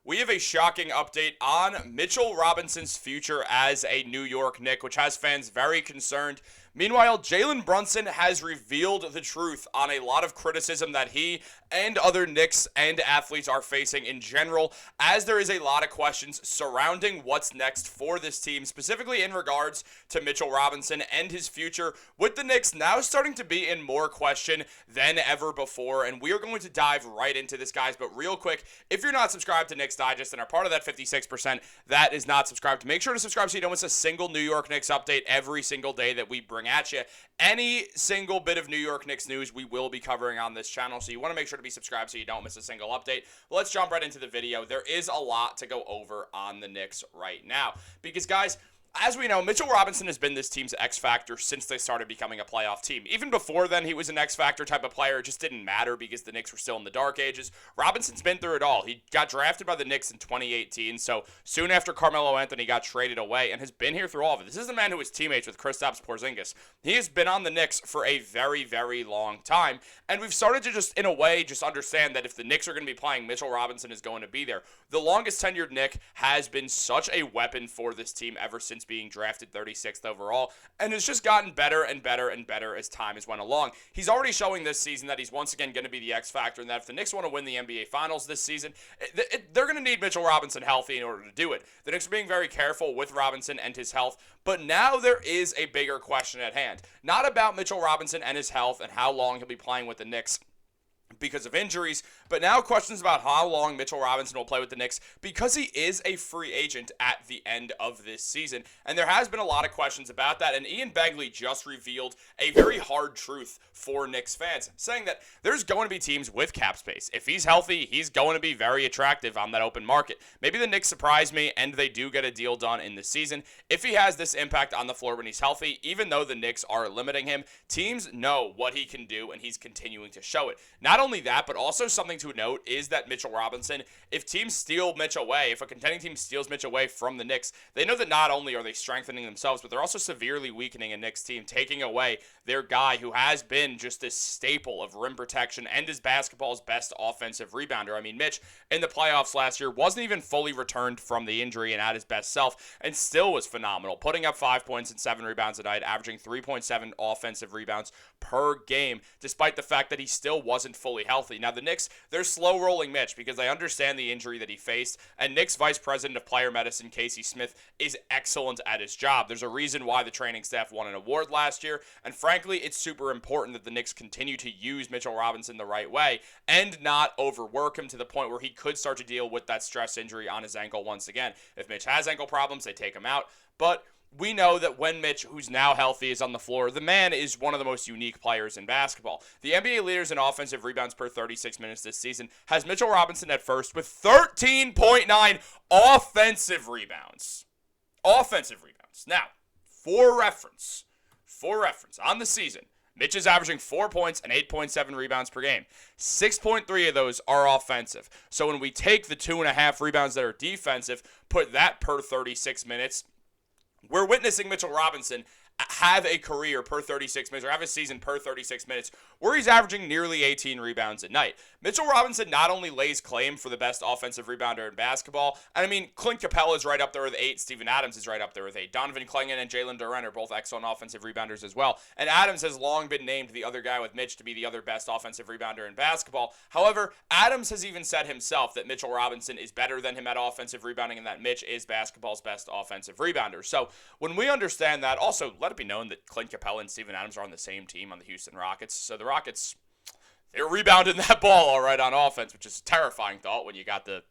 we have a shocking update on Mitchell Robinson's future as a New York Knick, which has fans very concerned. Meanwhile, Jalen Brunson has revealed the truth on a lot of criticism that he and other Knicks and athletes are facing in general, as there is a lot of questions surrounding what's next for this team, specifically in regards to Mitchell Robinson and his future, with the Knicks now starting to be in more question than ever before. And we are going to dive right into this, guys. But real quick, if you're not subscribed to Knicks Digest and are part of that 56% that is not subscribed, make sure to subscribe so you don't miss a single New York Knicks update every single day that we bring at you. Any single bit of New York Knicks news we will be covering on this channel, so you want to make sure to be subscribed so you don't miss a single update. But let's jump right into the video. There is a lot to go over on the Knicks right now because, guys, as we know, Mitchell Robinson has been this team's X factor since they started becoming a playoff team. Even before then, he was an X factor type of player. It just didn't matter because the Knicks were still in the dark ages. Robinson's been through it all. He got drafted by the Knicks in 2018, so soon after Carmelo Anthony got traded away, and has been here through all of it. This is a man who was teammates with Kristaps Porzingis. He has been on the Knicks for a very, very long time, and we've started to just, in a way, just understand that if the Knicks are going to be playing, Mitchell Robinson is going to be there. The longest tenured Knick has been such a weapon for this team ever since being drafted 36th overall, and has just gotten better and better and better as time has went along. He's already showing this season that he's once again going to be the X factor, and that if the Knicks want to win the NBA Finals this season, they're going to need Mitchell Robinson healthy in order to do it. The Knicks are being very careful with Robinson and his health, but now there is a bigger question at hand. Not about Mitchell Robinson and his health and how long he'll be playing with the Knicks because of injuries, but now questions about how long Mitchell Robinson will play with the Knicks because he is a free agent at the end of this season. And there has been a lot of questions about that, and Ian Begley just revealed a very hard truth for Knicks fans, saying that there's going to be teams with cap space. If he's healthy, he's going to be very attractive on that open market. Maybe the Knicks surprise me and they do get a deal done in the season. If he has this impact on the floor when he's healthy, even though the Knicks are limiting him, teams know what he can do, and he's continuing to show it. Not only that, but also something to note is that Mitchell Robinson, if teams steal Mitch away, if a contending team steals Mitch away from the Knicks, they know that not only are they strengthening themselves, but they're also severely weakening a Knicks team, taking away their guy who has been just this staple of rim protection and is basketball's best offensive rebounder. I mean, Mitch in the playoffs last year wasn't even fully returned from the injury and at his best self, and still was phenomenal, putting up 5 points and 7 rebounds a night, averaging 3.7 offensive rebounds per game, despite the fact that he still wasn't fully healthy. Now, the Knicks, they're slow-rolling Mitch because I understand the injury that he faced, and Knicks Vice President of Player Medicine, Casey Smith, is excellent at his job. There's a reason why the training staff won an award last year, and frankly, it's super important that the Knicks continue to use Mitchell Robinson the right way and not overwork him to the point where he could start to deal with that stress injury on his ankle once again. If Mitch has ankle problems, they take him out, but we know that when Mitch, who's now healthy, is on the floor, the man is one of the most unique players in basketball. The NBA leaders in offensive rebounds per 36 minutes this season has Mitchell Robinson at first with 13.9 offensive rebounds. Offensive rebounds. Now, for reference, on the season, Mitch is averaging 4 points and 8.7 rebounds per game. 6.3 of those are offensive. So when we take the 2.5 rebounds that are defensive, put that per 36 minutes, we're witnessing Mitchell Robinson have a career per 36 minutes, or have a season per 36 minutes, where he's averaging nearly 18 rebounds a night. Mitchell Robinson not only lays claim for the best offensive rebounder in basketball, and I mean, Clint Capella is right up there with 8, Steven Adams is right up there with 8, Donovan Clingan and Jalen Duren are both excellent offensive rebounders as well, and Adams has long been named the other guy with Mitch to be the other best offensive rebounder in basketball. However, Adams has even said himself that Mitchell Robinson is better than him at offensive rebounding, and that Mitch is basketball's best offensive rebounder. So when we understand that, also let it be known that Clint Capella and Steven Adams are on the same team on the Houston Rockets. So the Rockets, they're rebounding that ball all right on offense, which is a terrifying thought when you got the,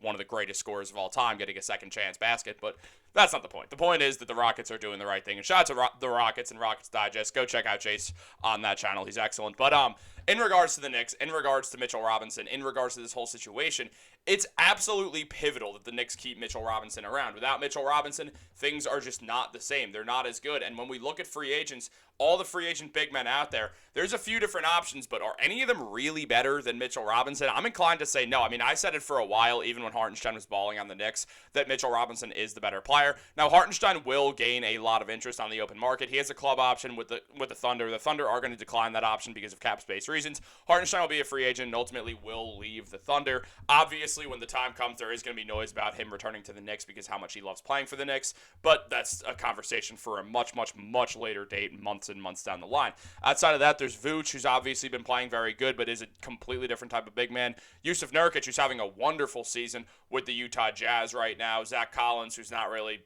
one of the greatest scorers of all time getting a second chance basket. But that's not the point. The point is that the Rockets are doing the right thing. And shout out to the Rockets and Rockets Digest. Go check out Chase on that channel. He's excellent. But in regards to the Knicks, in regards to Mitchell Robinson, in regards to this whole situation, it's absolutely pivotal that the Knicks keep Mitchell Robinson around. Without Mitchell Robinson, things are just not the same. They're not as good. And when we look at free agents, all the free agent big men out there, there's a few different options, but are any of them really better than Mitchell Robinson? I'm inclined to say no. I mean, I said it for a while, even when Hartenstein was balling on the Knicks, that Mitchell Robinson is the better player. Now, Hartenstein will gain a lot of interest on the open market. He has a club option with the Thunder. The Thunder are going to decline that option because of cap space reasons. Hartenstein will be a free agent and ultimately will leave the Thunder. Obviously, when the time comes, there is going to be noise about him returning to the Knicks because how much he loves playing for the Knicks, but that's a conversation for a much, much, much later date, months and months down the line. Outside of that, there's Vooch, who's obviously been playing very good, but is a completely different type of big man. Yusuf Nurkic, who's having a wonderful season with the Utah Jazz right now. Zach Collins, who's not really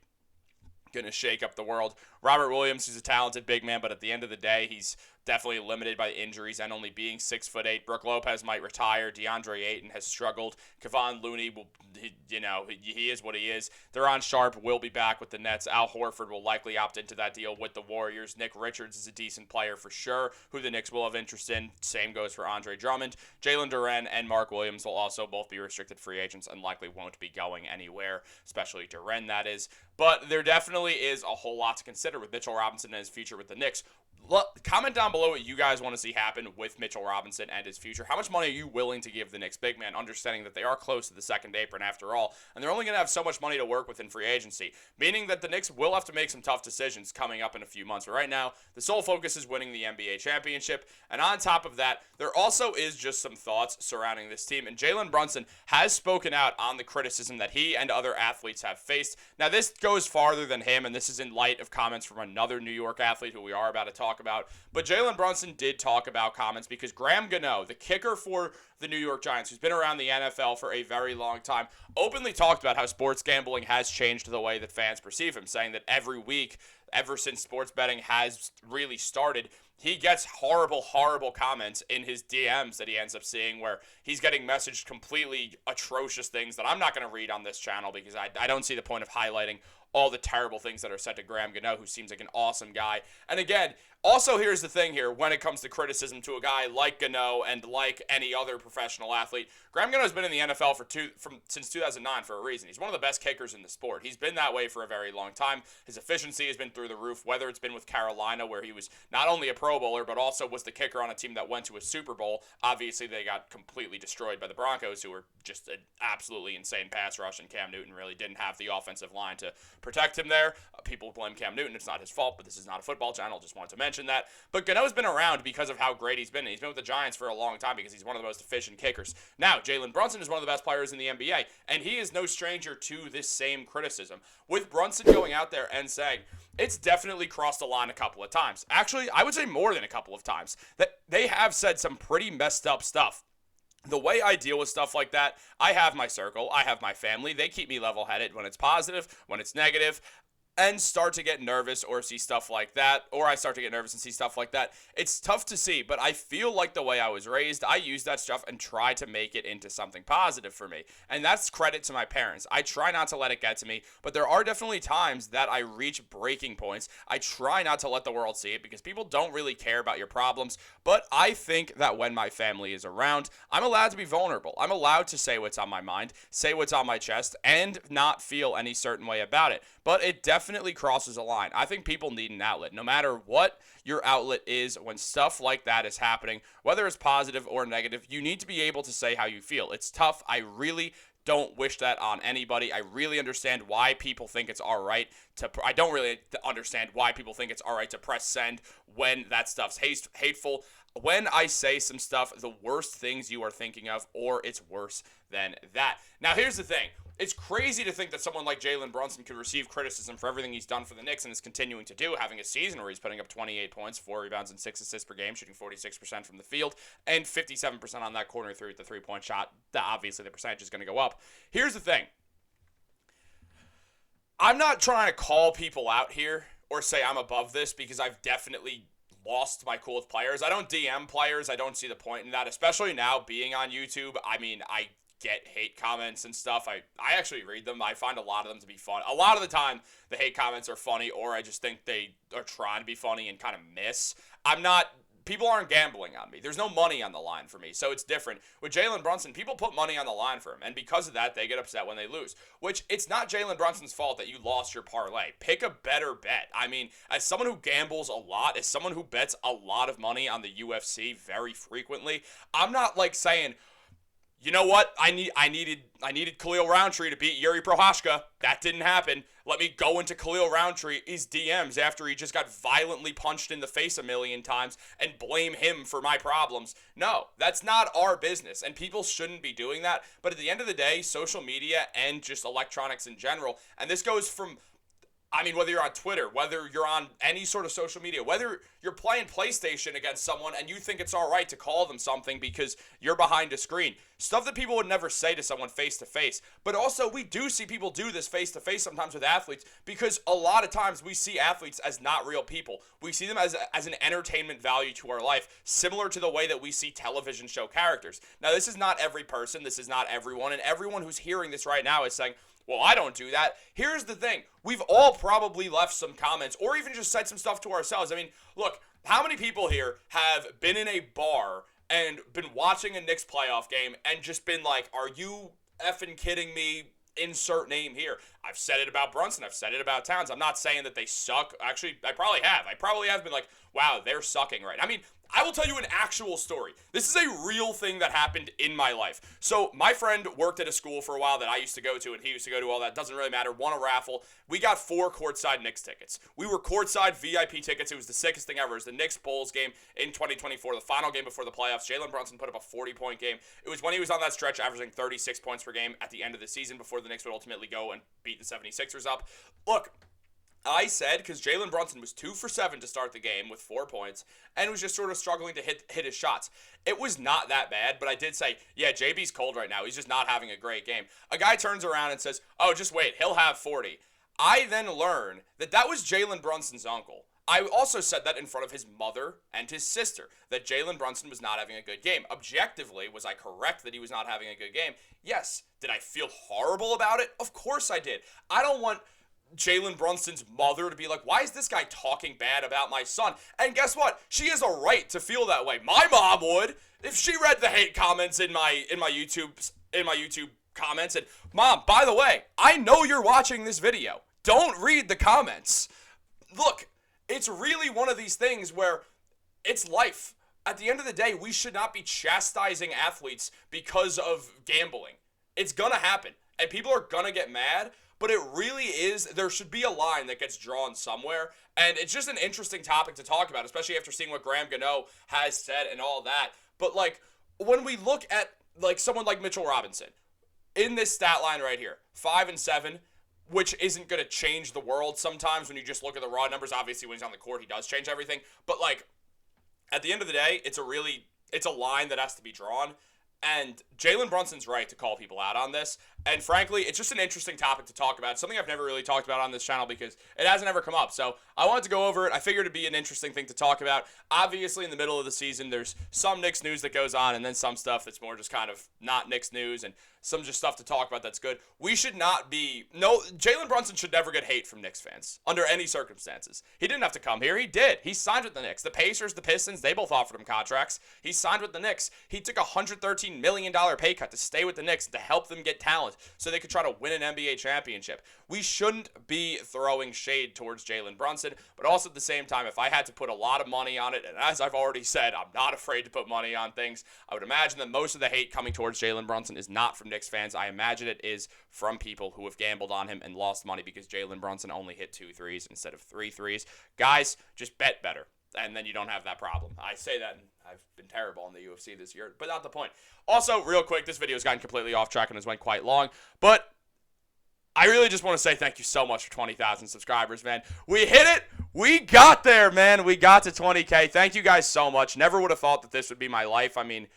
going to shake up the world. Robert Williams, who's a talented big man, but at the end of the day, he's definitely limited by injuries and only being 6'8". Brook Lopez might retire. DeAndre Ayton has struggled. Kevon Looney will, he is what he is. De'Aaron Sharp will be back with the Nets. Al Horford will likely opt into that deal with the Warriors. Nick Richards is a decent player for sure, who the Knicks will have interest in. Same goes for Andre Drummond. Jalen Duren and Mark Williams will also both be restricted free agents and likely won't be going anywhere, especially Duren, that is. But there definitely is a whole lot to consider with Mitchell Robinson and his future with the Knicks. Comment down below what you guys want to see happen with Mitchell Robinson and his future. How much money are you willing to give the Knicks big man, understanding that they are close to the second apron after all, and they're only going to have so much money to work with in free agency, meaning that the Knicks will have to make some tough decisions coming up in a few months. But right now, the sole focus is winning the NBA championship, and on top of that, there also is just some thoughts surrounding this team, and Jalen Brunson has spoken out on the criticism that he and other athletes have faced. Now, this goes farther than him, and this is in light of comments from another New York athlete who we are about to talk about, but Jalen Brunson did talk about comments because Graham Gano, the kicker for the New York Giants, who's been around the NFL for a very long time, openly talked about how sports gambling has changed the way that fans perceive him, saying that every week, ever since sports betting has really started, he gets horrible, horrible comments in his DMs that he ends up seeing where he's getting messaged completely atrocious things that I'm not going to read on this channel because I don't see the point of highlighting all the terrible things that are said to Graham Gano, who seems like an awesome guy. And again, also here's the thing here when it comes to criticism to a guy like Gano and like any other professional athlete. Graham Gano has been in the NFL since 2009 for a reason. He's one of the best kickers in the sport. He's been that way for a very long time. His efficiency has been through the roof, whether it's been with Carolina, where he was not only a Pro Bowler, but also was the kicker on a team that went to a Super Bowl. Obviously, they got completely destroyed by the Broncos, who were just an absolutely insane pass rush, and Cam Newton really didn't have the offensive line to protect him there. People blame Cam Newton. It's not his fault, but this is not a football channel. Just wanted to mention that. But Gano's been around because of how great he's been. He's been with the Giants for a long time because he's one of the most efficient kickers. Now, Jalen Brunson is one of the best players in the NBA, and he is no stranger to this same criticism. With Brunson going out there and saying, it's definitely crossed the line a couple of times. Actually, I would say more than a couple of times. That they have said some pretty messed up stuff. The way I deal with stuff like that, I have my circle, I have my family. They keep me level-headed when it's positive, when it's negative, and start to get nervous or see stuff like that, or I start to get nervous and see stuff like that. It's tough to see, but I feel like the way I was raised, I use that stuff and try to make it into something positive for me. And that's credit to my parents. I try not to let it get to me, but there are definitely times that I reach breaking points. I try not to let the world see it because people don't really care about your problems, but I think that when my family is around, I'm allowed to be vulnerable. I'm allowed to say what's on my mind, say what's on my chest, and not feel any certain way about it. But it definitely crosses a line. I think people need an outlet. No matter what your outlet is, when stuff like that is happening, whether it's positive or negative, you need to be able to say how you feel. It's tough. I really don't wish that on anybody. I really understand why people think it's all right to. I don't really understand why people think it's all right to press send when that stuff's hateful. When I say some stuff, the worst things you are thinking of, or it's worse than that. Now, here's the thing. It's crazy to think that someone like Jalen Brunson could receive criticism for everything he's done for the Knicks and is continuing to do, having a season where he's putting up 28 points, 4 rebounds, and 6 assists per game, shooting 46% from the field, and 57% on that corner three with the three-point shot. Obviously, the percentage is going to go up. Here's the thing. I'm not trying to call people out here or say I'm above this because I've definitely lost my cool with players. I don't DM players. I don't see the point in that, especially now being on YouTube. I mean, I get hate comments and stuff. I actually read them. I find a lot of them to be fun. A lot of the time, the hate comments are funny, or I just think they are trying to be funny and kind of miss. People aren't gambling on me. There's no money on the line for me, so it's different. With Jalen Brunson, people put money on the line for him, and because of that, they get upset when they lose, which it's not Jalen Brunson's fault that you lost your parlay. Pick a better bet. I mean, as someone who gambles a lot, as someone who bets a lot of money on the UFC very frequently, I'm not like saying, you know what? I needed Khalil Roundtree to beat Yuri Prohashka. That didn't happen. Let me go into Khalil Roundtree's DMs after he just got violently punched in the face a million times and blame him for my problems. No, that's not our business, and people shouldn't be doing that. But at the end of the day, social media and just electronics in general, and this goes from, I mean, whether you're on Twitter, whether you're on any sort of social media, whether you're playing PlayStation against someone and you think it's all right to call them something because you're behind a screen. Stuff that people would never say to someone face to face. But also, we do see people do this face to face sometimes with athletes because a lot of times we see athletes as not real people. We see them as an entertainment value to our life, similar to the way that we see television show characters. Now, this is not every person. This is not everyone. And everyone who's hearing this right now is saying, well, I don't do that. Here's the thing. We've all probably left some comments or even just said some stuff to ourselves. I mean, look, how many people here have been in a bar and been watching a Knicks playoff game and just been like, are you effing kidding me? Insert name here. I've said it about Brunson. I've said it about Towns. I'm not saying that they suck. Actually, I probably have. I probably have been like, wow, they're sucking right now. I mean, I will tell you an actual story. This is a real thing that happened in my life. So my friend worked at a school for a while that I used to go to, and he used to go to all that. Doesn't really matter. Won a raffle. We got 4 courtside Knicks tickets. We were courtside VIP tickets. It was the sickest thing ever. It was the Knicks Bulls game in 2024, the final game before the playoffs. Jalen Brunson put up a 40-point game. It was when he was on that stretch averaging 36 points per game at the end of the season before the Knicks would ultimately go and beat the 76ers up. Look, I said, because Jalen Brunson was 2 for 7 to start the game with 4 points and was just sort of struggling to hit his shots. It was not that bad, but I did say, yeah, JB's cold right now. He's just not having a great game. A guy turns around and says, oh, just wait, he'll have 40. I then learn that that was Jalen Brunson's uncle. I also said that in front of his mother and his sister, that Jalen Brunson was not having a good game. Objectively, was I correct that he was not having a good game? Yes. Did I feel horrible about it? Of course I did. I don't want Jalen Brunson's mother to be like, why is this guy talking bad about my son? And guess what? She has a right to feel that way. My mom would, if she read the hate comments in my YouTube comments. And Mom, by the way, I know you're watching this video. Don't read the comments. Look, it's really one of these things where it's life. At the end of the day, we should not be chastising athletes because of gambling. It's gonna happen, and people are gonna get mad. But it really is, there should be a line that gets drawn somewhere. And it's just an interesting topic to talk about, especially after seeing what Graham Gano has said and all that. But, like, when we look at, like, someone like Mitchell Robinson, in this stat line right here, 5 and 7, which isn't going to change the world sometimes when you just look at the raw numbers. Obviously, when he's on the court, he does change everything. But, like, at the end of the day, it's a line that has to be drawn. And Jalen Brunson's right to call people out on this. And frankly, it's just an interesting topic to talk about. It's something I've never really talked about on this channel because it hasn't ever come up. So I wanted to go over it. I figured it'd be an interesting thing to talk about. Obviously, in the middle of the season, there's some Knicks news that goes on and then some stuff that's more just kind of not Knicks news and some just stuff to talk about that's good. We should not be... No, Jalen Brunson should never get hate from Knicks fans under any circumstances. He didn't have to come here. He did. He signed with the Knicks. The Pacers, the Pistons, they both offered him contracts. He signed with the Knicks. He took a $113 million pay cut to stay with the Knicks to help them get talent so they could try to win an NBA championship. We shouldn't be throwing shade towards Jalen Brunson, but also at the same time, if I had to put a lot of money on it, and as I've already said, I'm not afraid to put money on things, I would imagine that most of the hate coming towards Jalen Brunson is not from Knicks fans. I imagine it is from people who have gambled on him and lost money because Jalen Brunson only hit 2 threes instead of 3 threes. Guys, just bet better, and then you don't have that problem. I say that, and I've been terrible in the UFC this year, but not the point. Also, real quick, this video has gotten completely off track and has went quite long, but I really just want to say thank you so much for 20,000 subscribers, man. We hit it. We got there, man. We got to 20K. Thank you guys so much. Never would have thought that this would be my life. I mean,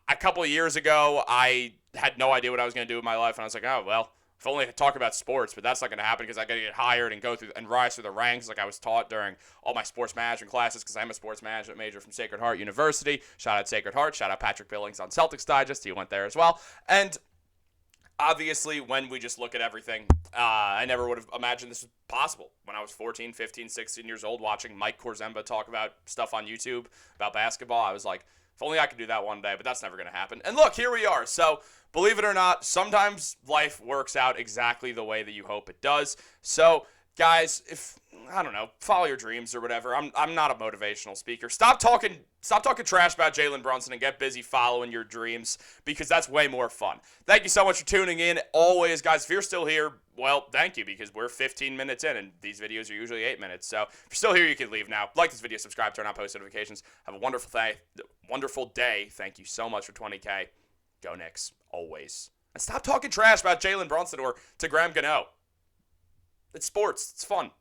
a couple of years ago, I had no idea what I was going to do with my life, and I was like, oh, well, if only I could talk about sports, but that's not going to happen because I got to get hired and go through and rise through the ranks like I was taught during all my sports management classes because I'm a sports management major from Sacred Heart University. Shout out Sacred Heart. Shout out Patrick Billings on Celtics Digest. He went there as well. And obviously, when we just look at everything, I never would have imagined this was possible. When I was 14, 15, 16 years old watching Mike Korzemba talk about stuff on YouTube about basketball, I was like, if only I could do that one day, but that's never going to happen. And look, here we are. So, believe it or not, sometimes life works out exactly the way that you hope it does. So, guys, I don't know, follow your dreams or whatever. I'm not a motivational speaker. Stop talking trash about Jalen Brunson and get busy following your dreams, because that's way more fun. Thank you so much for tuning in. Always, guys, if you're still here, well, thank you, because we're 15 minutes in, and these videos are usually 8 minutes. So if you're still here, you can leave now. Like this video, subscribe, turn on post notifications. Have a wonderful day. Thank you so much for 20K. Go Knicks, always. And stop talking trash about Jalen Brunson or to Graham Gano. It's sports. It's fun.